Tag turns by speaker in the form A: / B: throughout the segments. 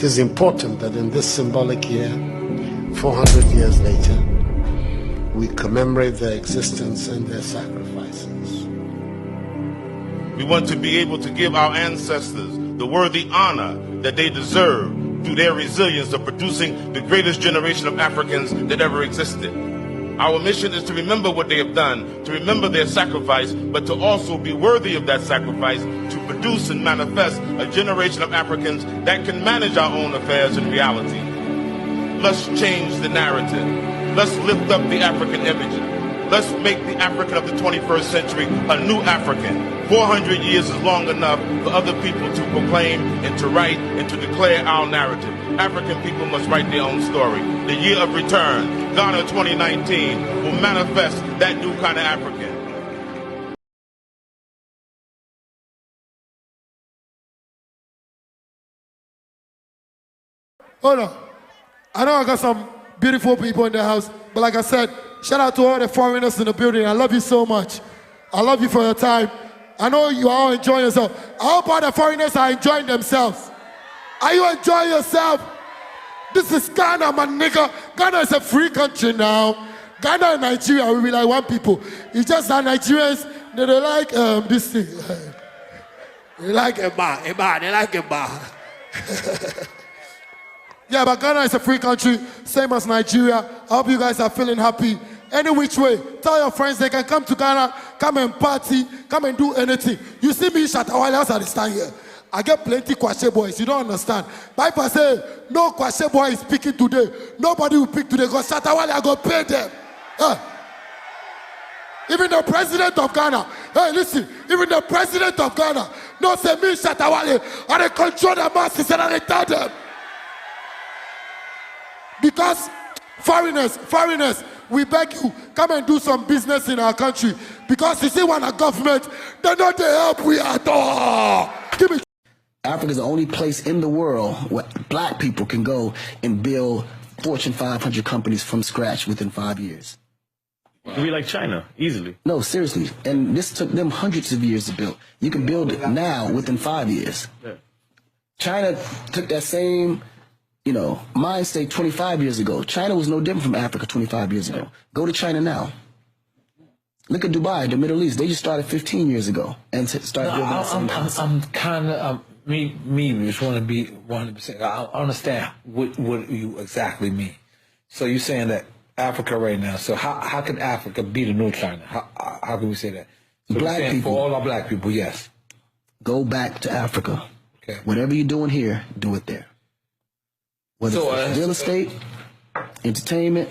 A: It is important that in this symbolic year, 400 years later, we commemorate their existence and their sacrifices.
B: We want to be able to give our ancestors the worthy honor that they deserve through their resilience of producing the greatest generation of Africans that ever existed. Our mission is to remember what they have done, to remember their sacrifice, but to also be worthy of that sacrifice, to produce and manifest a generation of Africans that can manage our own affairs in reality. Let's change the narrative. Let's lift up the African image. Let's make the African of the 21st century a new African. 400 years is long enough for other people to proclaim and to write and to declare our narrative. African people must write their own story. The year of return, Ghana 2019, will manifest that new kind of African.
C: Hold on. I know I got some beautiful people in the house, but like I said, shout out to all the foreigners in the building. I love you so much. I love you for your time. I know you are all enjoying yourself. I hope all the foreigners are enjoying themselves. Are you enjoying yourself? This is Ghana, my nigga. Ghana is a free country now. Ghana and Nigeria will be like one people. It's just that Nigerians, they like this thing. They like Eba, they like Eba. Yeah, but Ghana is a free country, same as Nigeria. I hope you guys are feeling happy. Any which way, tell your friends they can come to Ghana, come and party, come and do anything. You see me, Shatawale, as I stand here. I get plenty Kwashe boys, you don't understand. But if I say, no Kwashe boy is speaking today, nobody will pick today, because Shatawale, I go pay them. Even the president of Ghana, hey, listen, even the president of Ghana, no say me, Shatawale, I control the masses and I tell them. Because foreigners, we beg you, come and do some business in our country. Because you see, when a government, they're not the help we at all. Give me.
D: Africa is the only place in the world where black people can go and build Fortune 500 companies from scratch within 5 years.
E: We like China, easily.
D: No, seriously. And this took them hundreds of years to build. You can build it now within 5 years.
E: Yeah.
D: China took that same, mind state 25 years ago. China was no different from Africa 25 years ago. Go to China now. Look at Dubai, the Middle East. They just started 15 years ago and started building the same house.
F: I'm kind of, me just want to be 100%. I understand what you exactly mean. So you're saying that Africa right now, so how can Africa be the new China? How can we say that? So
D: black people.
F: For all our black people, yes.
D: Go back to Africa.
F: Okay.
D: Whatever you're doing here, do it there. Whether it's real estate, entertainment,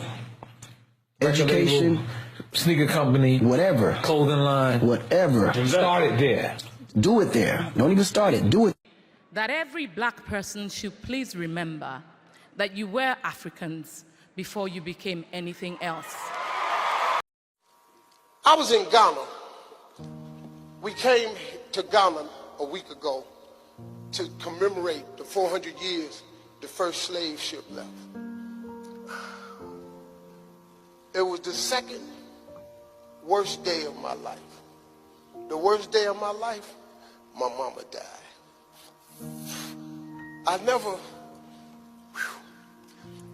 D: education,
F: sneaker company,
D: whatever,
F: clothing line,
D: whatever.
F: Start it there.
D: Do it there. Don't even start it. Do it.
G: That every black person should please remember that you were Africans before you became anything else.
A: I was in Ghana. We came to Ghana a week ago to commemorate the 400 years the first slave ship left. It was the second worst day of my life. The worst day of my life, my mama died. I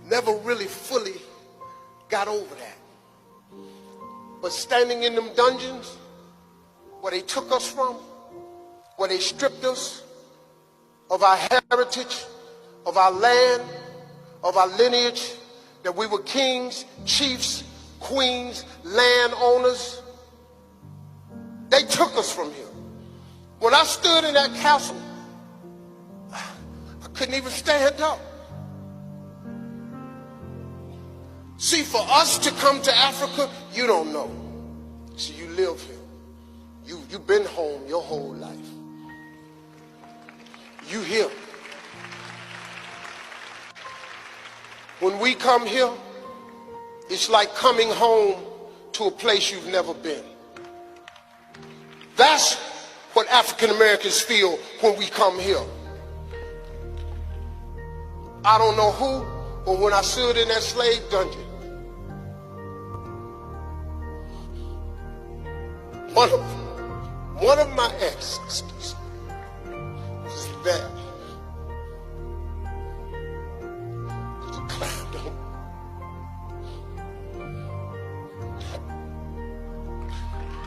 A: never really fully got over that. But standing in them dungeons, where they took us from, where they stripped us of our heritage, of our land, of our lineage, that we were kings, chiefs, queens, landowners. They took us from here. When I stood in that castle, I couldn't even stand up. See, for us to come to Africa, you don't know. See, you live here. You've been home your whole life. You here. When we come here, it's like coming home to a place you've never been. That's what African Americans feel when we come here. I don't know who, but when I stood in that slave dungeon, one of my ancestors was there.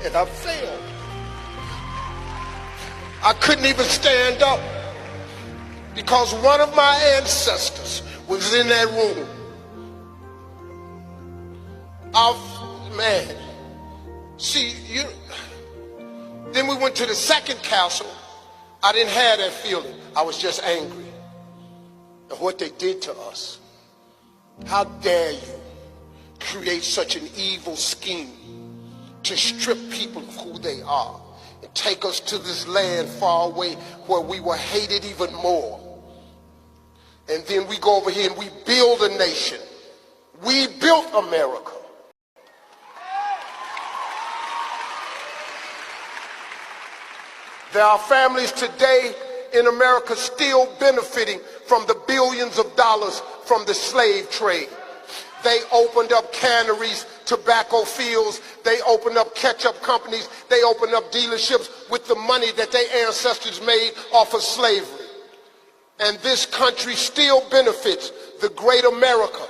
A: and I failed. I couldn't even stand up because one of my ancestors was in that room. Man, see, then we went to the second castle. I didn't have that feeling. I was just angry at what they did to us. How dare you create such an evil scheme to strip people of who they are and take us to this land far away where we were hated even more. And then we go over here and we build a nation. We built America. There are families today in America still benefiting from the billions of dollars from the slave trade. They opened up canneries, tobacco fields, they opened up ketchup companies, they opened up dealerships with the money that their ancestors made off of slavery. And this country still benefits. The great America,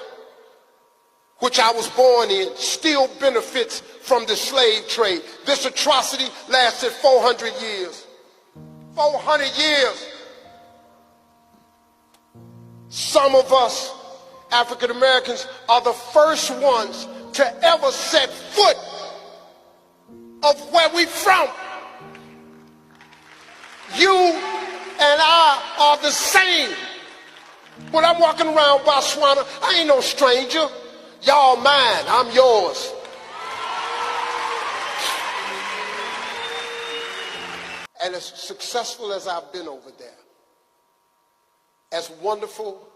A: which I was born in, still benefits from the slave trade. This atrocity lasted 400 years. 400 years. Some of us, African Americans, are the first ones to ever set foot of where we from. You and I are the same. When I'm walking around Botswana, I ain't no stranger. Y'all mine, I'm yours. And as successful as I've been over there, as wonderful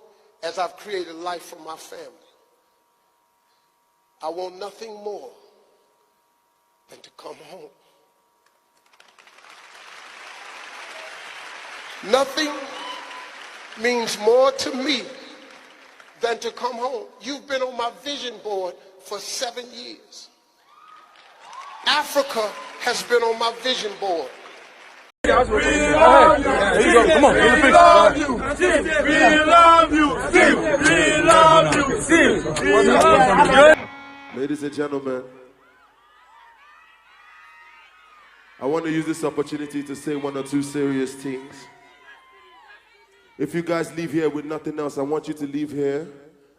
A: as I've created life for my family, I want nothing more than to come home. Nothing means more to me than to come home. You've been on my vision board for 7 years. Africa has been on my vision board.
H: We love you. Come on, we love you. We love you. We love you.
I: Ladies and gentlemen, I want to use this opportunity to say one or two serious things. If you guys leave here with nothing else, I want you to leave here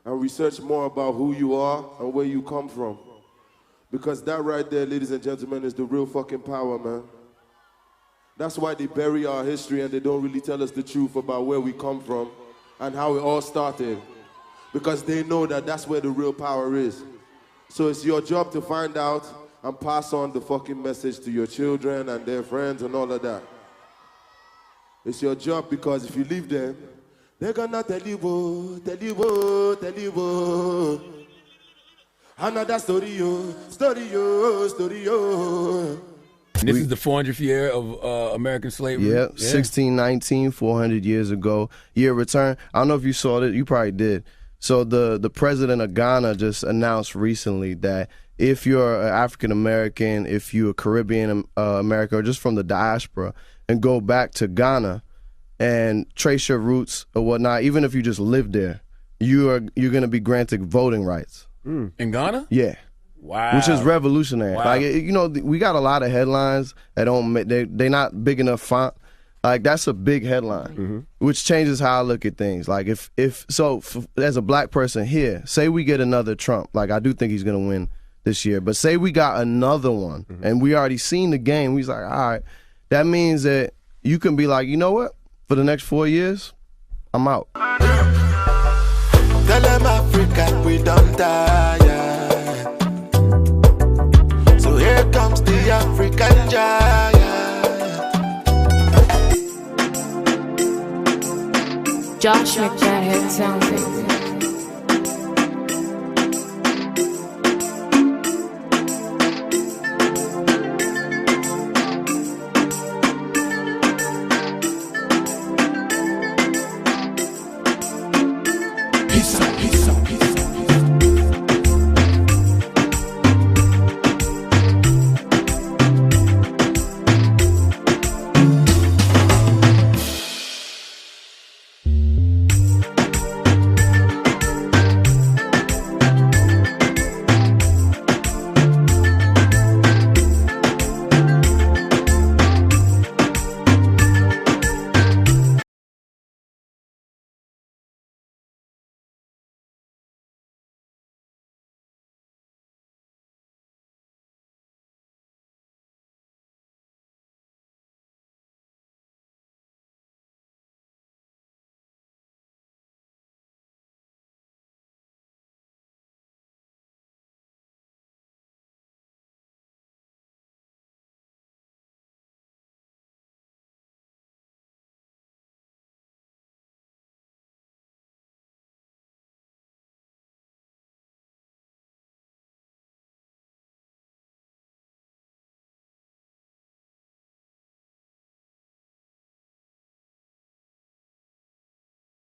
I: and research more about who you are and where you come from. Because that right there, ladies and gentlemen, is the real fucking power, man. That's why they bury our history and they don't really tell us the truth about where we come from and how it all started. Because they know that that's where the real power is. So it's your job to find out and pass on the fucking message to your children and their friends and all of that. It's your job, because if you leave them, they're gonna tell you, another story,
J: This is the 400th year of American slavery.
K: Yep, 1619, 400 years ago. Year of return. I don't know if you saw it. You probably did. So the president of Ghana just announced recently that if you're an African American, if you're a Caribbean American, or just from the diaspora, and go back to Ghana and trace your roots or whatnot, even if you just live there, you're going to be granted voting rights.
J: In Ghana?
K: Yeah.
J: Wow.
K: Which is revolutionary.
J: Wow.
K: Like, you know, we got a lot of headlines that they're not big enough font. Like, that's a big headline, which changes how I look at things. Like, as a black person here, say we get another Trump. Like, I do think he's going to win this year. But say we got another one, and we already seen the game. We was like, all right, that means that you can be like, you know what? For the next 4 years, I'm out.
H: Tell them Africa, we don't tire. So here comes the African giant.
L: Josh McDaniel sounding.